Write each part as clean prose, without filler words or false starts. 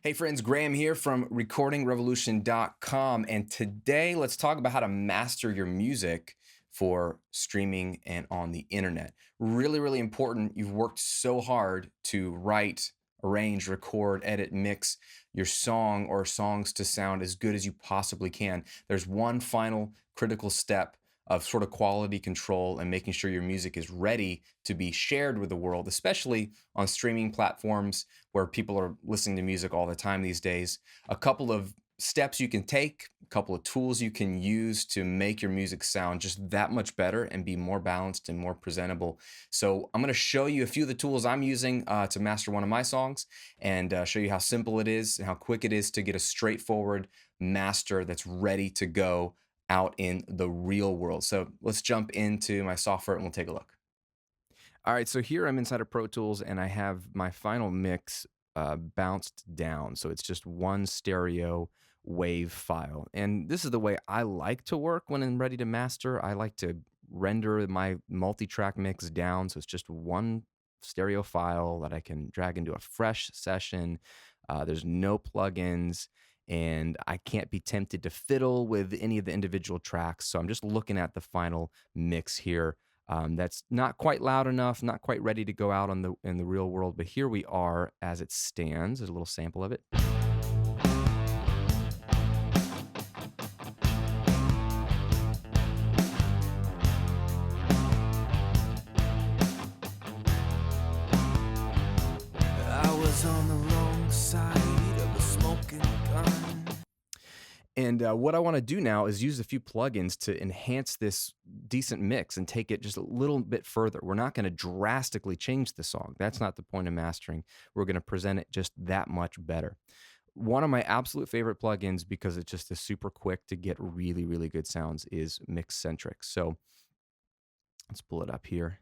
Hey friends, Graham here from recordingrevolution.com. And today let's talk about how to master your music for streaming and on the internet. Really, really important. You've worked so hard to write, arrange, record, edit, mix your song or songs to sound as good as you possibly can. There's one final critical step of sort of quality control and making sure your music is ready to be shared with the world, especially on streaming platforms where people are listening to music all the time these days. A couple of steps you can take, a couple of tools you can use to make your music sound just that much better and be more balanced and more presentable. So I'm going to show you a few of the tools I'm using to master one of my songs and show you how simple it is and how quick it is to get a straightforward master that's ready to go out in the real world. So let's jump into my software and we'll take a look. All right, so here I'm inside of Pro Tools and I have my final mix bounced down. So it's just one stereo wave file. And this is the way I like to work when I'm ready to master. I like to render my multi-track mix down. So it's just one stereo file that I can drag into a fresh session. There's no plugins and I can't be tempted to fiddle with any of the individual tracks. So I'm just looking at the final mix here. That's not quite loud enough, not quite ready to go out on in the real world, but here we are as it stands. There's a little sample of it. I was on the wrong side of a smoking gun. And what I want to do now is use a few plugins to enhance this decent mix and take it just a little bit further. We're not going to drastically change the song. That's not the point of mastering. We're going to present it just that much better. One of my absolute favorite plugins, because it's just super quick to get really, really good sounds, is Mixcentric. So let's pull it up here.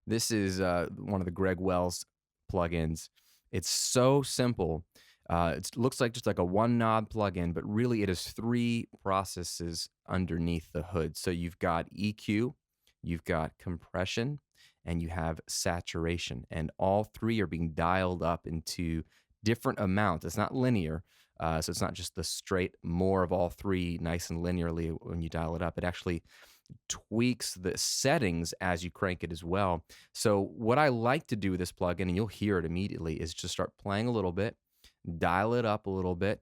This is one of the Greg Wells plugins. It's so simple. It looks like just like a one knob plugin, but really it is three processes underneath the hood. So you've got EQ, you've got compression, and you have saturation. And all three are being dialed up into different amounts. It's not linear. So it's not just the straight more of all three nice and linearly when you dial it up. It actually tweaks the settings as you crank it as well. So what I like to do with this plugin, and you'll hear it immediately, is just start playing a little bit, dial it up a little bit.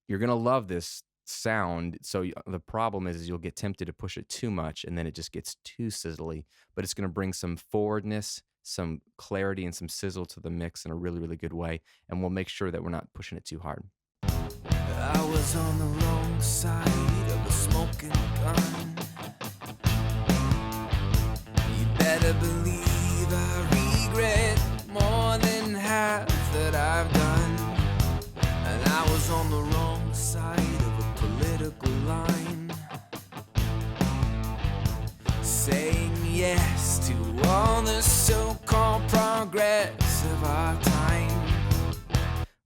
You're gonna love this sound. So the problem is you'll get tempted to push it too much, and then it just gets too sizzly. But it's gonna bring some forwardness, some clarity, and some sizzle to the mix in a really, really good way. And we'll make sure that we're not pushing it too hard. I was on the wrong side of a smoking gun. You better believe I regret more than half that I've done. And I was on the wrong side of a political line, saying yes to all the so-called progress of our time.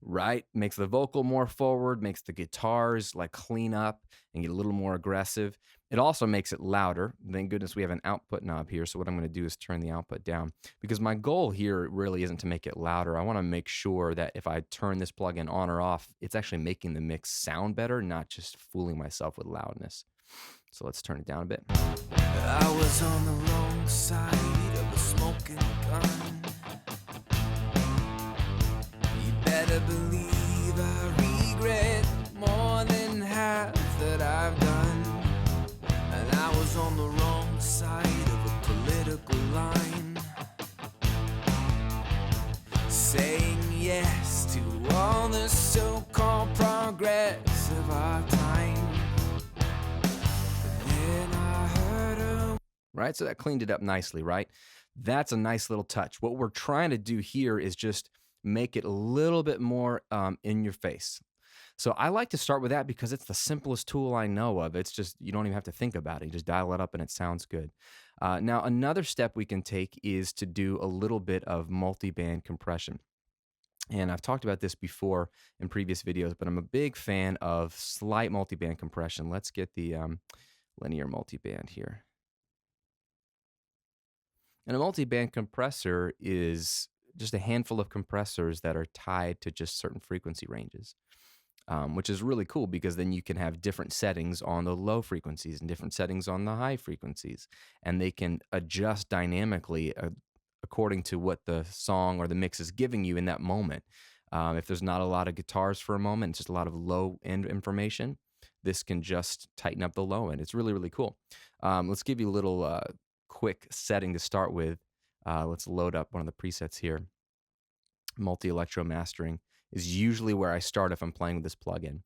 Right? Makes the vocal more forward, makes the guitars like clean up and get a little more aggressive. It also makes it louder. Thank goodness we have an output knob here. So what I'm going to do is turn the output down, because my goal here really isn't to make it louder. I want to make sure that if I turn this plugin on or off, it's actually making the mix sound better, not just fooling myself with loudness. So let's turn it down a bit. I was on the wrong side of a smoking gun. You better believe I regret more than half that I've done. And I was on the wrong side of a political line, saying yes to all the so-called progress of our time. Then I heard a Right? So that cleaned it up nicely, right? That's a nice little touch. What we're trying to do here is just make it a little bit more in your face. So I like to start with that because it's the simplest tool I know of. It's just, you don't even have to think about it. You just dial it up and it sounds good. Now, another step we can take is to do a little bit of multi-band compression. And I've talked about this before in previous videos, but I'm a big fan of slight multi-band compression. Let's get the linear multi-band here. And a multi-band compressor is just a handful of compressors that are tied to just certain frequency ranges, which is really cool because then you can have different settings on the low frequencies and different settings on the high frequencies, and they can adjust dynamically according to what the song or the mix is giving you in that moment. If there's not a lot of guitars for a moment, it's just a lot of low end information, this can just tighten up the low end. It's really, really cool. Let's give you a little quick setting to start with. Let's load up one of the presets here. Multi-electro mastering is usually where I start if I'm playing with this plugin.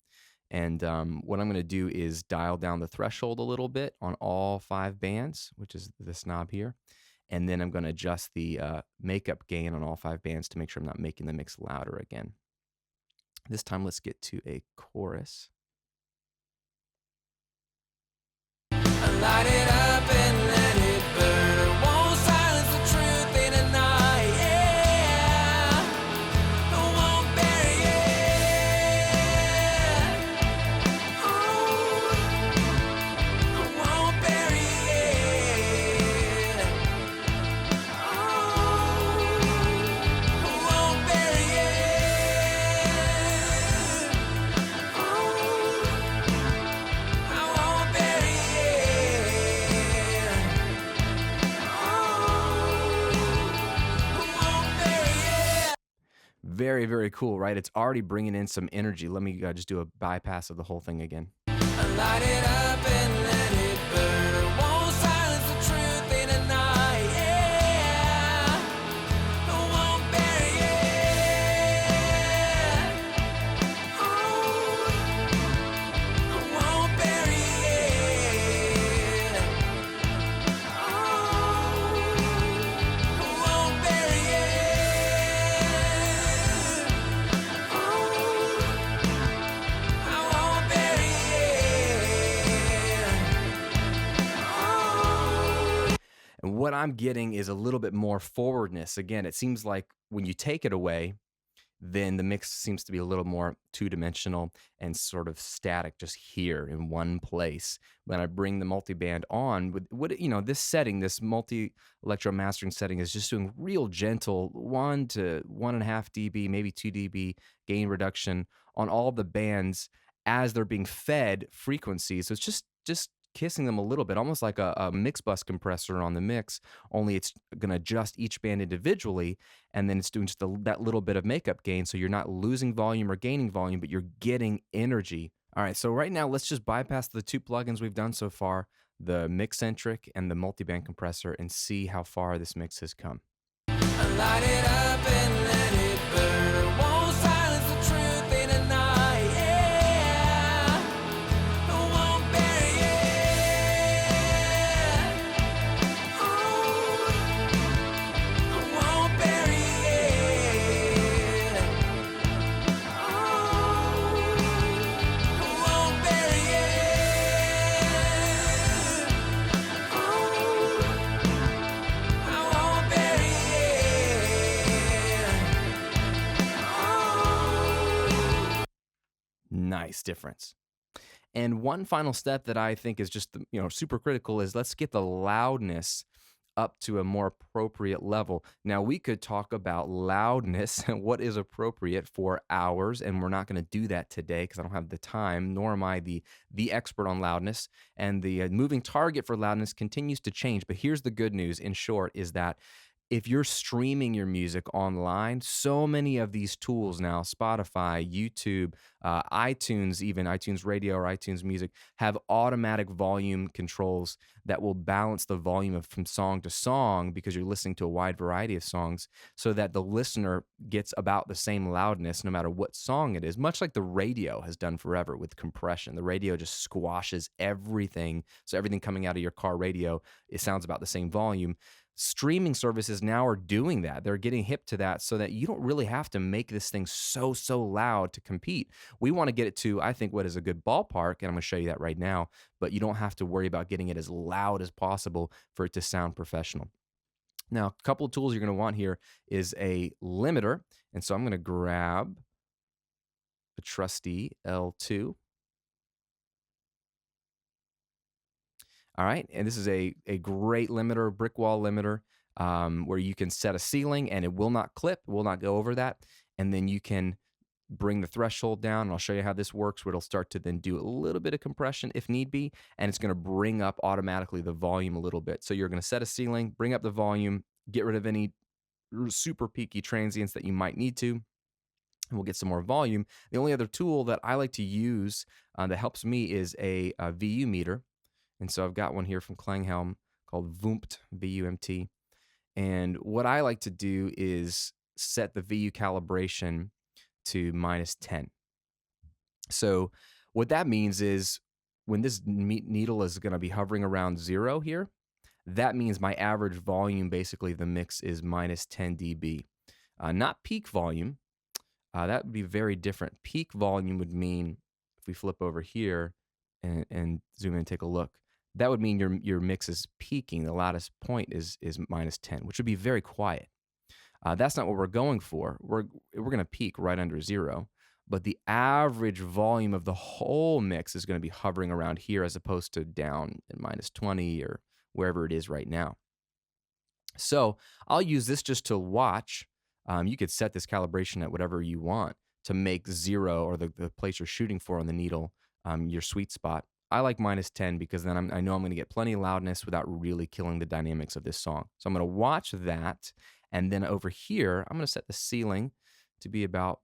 And what I'm going to do is dial down the threshold a little bit on all 5 bands, which is this knob here. And then I'm going to adjust the makeup gain on all 5 bands to make sure I'm not making the mix louder again. This time, let's get to a chorus. Light it up and let it burn. Won't silence the truth in a night. Yeah, won't bury it. Oh, won't bury it. Oh, won't bury it. Oh, I won't bury it. Very, very cool, right? It's already bringing in some energy. Let me just do a bypass of the whole thing again. Light it up and let it burn. Won't silence the truth in a night. Yeah, won't bury it. Oh, won't bury it. Oh, won't bury it. Oh, I won't bury it. Oh. And what I'm getting is a little bit more forwardness. Again, it seems like when you take it away, then the mix seems to be a little more two-dimensional and sort of static, just here in one place. When I bring the multiband on, with what this setting, this multi-electro mastering setting, is just doing real gentle 1 to 1.5 dB, maybe 2 dB gain reduction on all the bands as they're being fed frequencies. So it's just kissing them a little bit, almost like a mix bus compressor on the mix, only it's going to adjust each band individually, and then it's doing just that little bit of makeup gain, so you're not losing volume or gaining volume, but you're getting energy. All right, so right now, let's just bypass the 2 plugins we've done so far, the Mixcentric and the multiband compressor, and see how far this mix has come. Light it up and let it burn. Won't silence the truth in a night. Yeah, won't bury it. Oh, won't bury it. Oh, won't bury it. Oh, I won't bury it. Oh. Nice difference. And one final step that I think is just super critical is let's get the loudness up to a more appropriate level. Now we could talk about loudness and what is appropriate for hours, and we're not going to do that today because I don't have the time, nor am I the expert on loudness. And the moving target for loudness continues to change. But here's the good news, in short, is that if you're streaming your music online, so many of these tools now, Spotify, YouTube, iTunes, even iTunes Radio or iTunes Music, have automatic volume controls that will balance the volume from song to song because you're listening to a wide variety of songs so that the listener gets about the same loudness no matter what song it is, much like the radio has done forever with compression. The radio just squashes everything. So everything coming out of your car radio, it sounds about the same volume. Streaming services now are doing that. They're getting hip to that so that you don't really have to make this thing so loud to compete. We want to get it to, I think, what is a good ballpark, and I'm going to show you that right now, but you don't have to worry about getting it as loud as possible for it to sound professional. Now, a couple of tools you're going to want here is a limiter, and so I'm going to grab a trusty L2. All right, and this is a great limiter, brick wall limiter. where you can set a ceiling and it will not clip, will not go over that. And then you can bring the threshold down, and I'll show you how this works, where it'll start to then do a little bit of compression if need be, and it's going to bring up automatically the volume a little bit. So you're going to set a ceiling, bring up the volume, get rid of any super peaky transients that you might need to, and we'll get some more volume. The only other tool that I like to use that helps me is a VU meter. And so I've got one here from Klanghelm called VUMT, VUMT. And what I like to do is set the VU calibration to -10. So what that means is when this needle is going to be hovering around 0 here, that means my average volume, basically the mix, is -10 dB. Not peak volume. That would be very different. Peak volume would mean, if we flip over here and zoom in and take a look, that would mean your mix is peaking. The loudest point is -10, which would be very quiet. That's not what we're going for. We're going to peak right under 0, but the average volume of the whole mix is going to be hovering around here as opposed to down at -20 or wherever it is right now. So I'll use this just to watch. You could set this calibration at whatever you want to make 0, or the place you're shooting for on the needle, your sweet spot. I like -10 because then I know I'm going to get plenty of loudness without really killing the dynamics of this song. So I'm going to watch that. And then over here, I'm going to set the ceiling to be about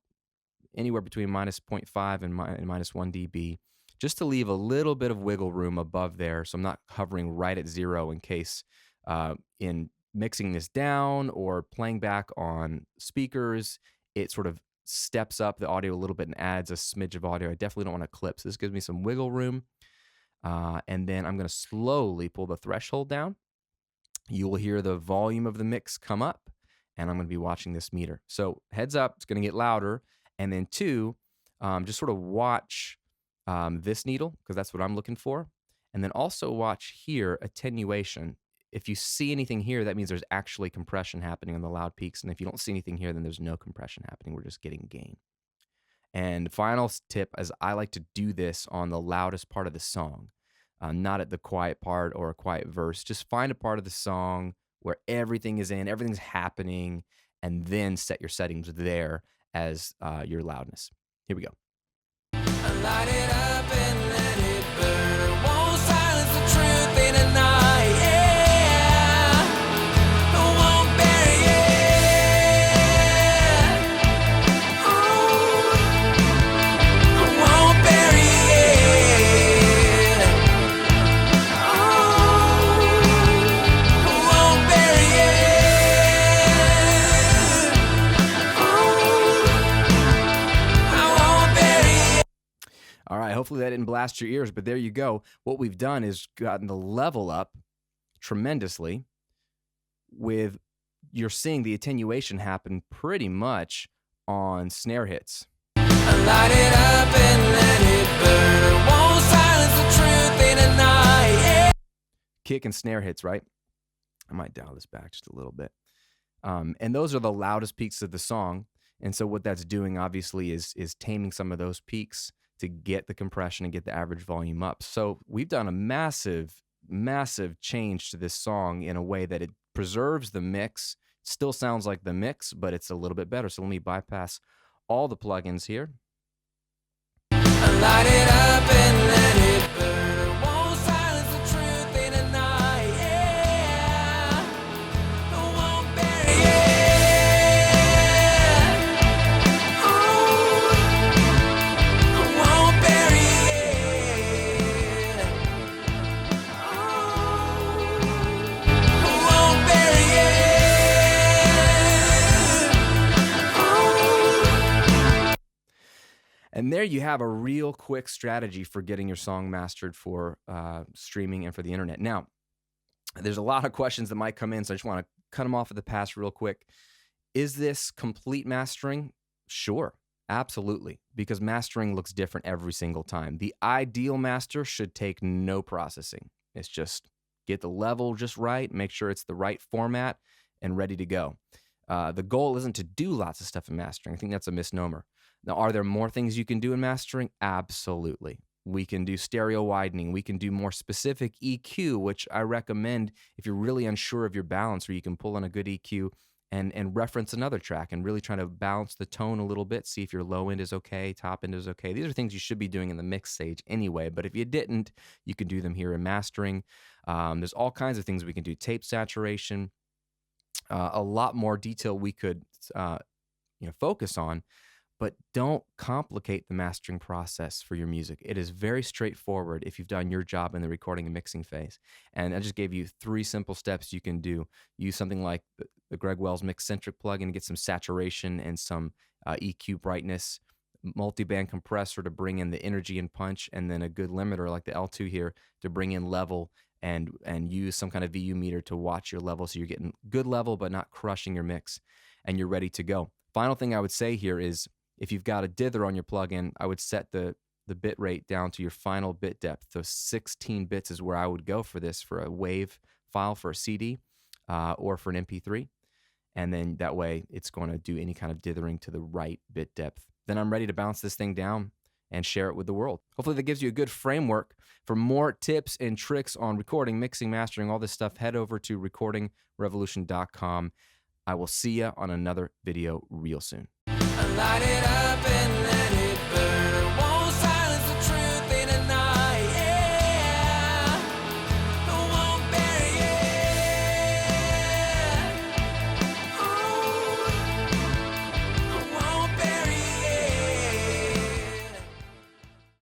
anywhere between -0.5 and -1 dB, just to leave a little bit of wiggle room above there. So I'm not hovering right at 0 in case in mixing this down or playing back on speakers, it sort of steps up the audio a little bit and adds a smidge of audio. I definitely don't want to clip. So this gives me some wiggle room. And then I'm going to slowly pull the threshold down. You will hear the volume of the mix come up, and I'm going to be watching this meter. So heads up, it's going to get louder. And then 2, just sort of watch this needle, because that's what I'm looking for. And then also watch here, attenuation. If you see anything here, that means there's actually compression happening on the loud peaks. And if you don't see anything here, then there's no compression happening. We're just getting gain. And final tip is I like to do this on the loudest part of the song, not at the quiet part or a quiet verse. Just find a part of the song where everything is in, everything's happening, and then set your settings there as your loudness. Here we go. Light it up and let it burn. Won't silence the truth in a night. Yeah, won't bury it. Oh, won't bury it. Oh, won't bury it. Oh, I won't bury it. All right, hopefully that didn't blast your ears, but there you go. What we've done is gotten the level up tremendously with, you're seeing the attenuation happen pretty much on snare hits. Light it up and let it burn. Won't silence the truth in a night. Yeah. Kick and snare hits, right? I might dial this back just a little bit. And those are the loudest peaks of the song. And so what that's doing, obviously, is taming some of those peaks to get the compression and get the average volume up. So we've done a massive, massive change to this song in a way that it preserves the mix. It still sounds like the mix, but it's a little bit better. So let me bypass all the plugins here. Light it up and let it burn. Won't silence the truth in a night. Yeah, won't bury it. Oh, won't bury it. Oh, won't bury it. Oh. And there you have a real quick strategy for getting your song mastered for streaming and for the internet. Now, there's a lot of questions that might come in, so I just want to cut them off at the pass real quick. Is this complete mastering? Sure, absolutely, because mastering looks different every single time. The ideal master should take no processing. It's just get the level just right, make sure it's the right format, and ready to go. The goal isn't to do lots of stuff in mastering. I think that's a misnomer. Now, are there more things you can do in mastering? Absolutely. We can do stereo widening. We can do more specific EQ, which I recommend if you're really unsure of your balance, where you can pull in a good EQ and reference another track and really try to balance the tone a little bit, see if your low end is okay, top end is okay. These are things you should be doing in the mix stage anyway, but if you didn't, you can do them here in mastering. There's all kinds of things we can do. Tape saturation, a lot more detail we could focus on, but don't complicate the mastering process for your music. It is very straightforward if you've done your job in the recording and mixing phase. And I just gave you 3 simple steps you can do. Use something like the Greg Wells Mixcentric plugin to get some saturation and some EQ brightness, multi-band compressor to bring in the energy and punch, and then a good limiter like the L2 here to bring in level, and use some kind of VU meter to watch your level so you're getting good level but not crushing your mix, and you're ready to go. Final thing I would say here is, if you've got a dither on your plugin, I would set the bit rate down to your final bit depth. So 16 bits is where I would go for this, for a WAV file for a CD or for an MP3. And then that way it's going to do any kind of dithering to the right bit depth. Then I'm ready to bounce this thing down and share it with the world. Hopefully that gives you a good framework. For more tips and tricks on recording, mixing, mastering, all this stuff, head over to recordingrevolution.com. I will see you on another video real soon. Light it up and let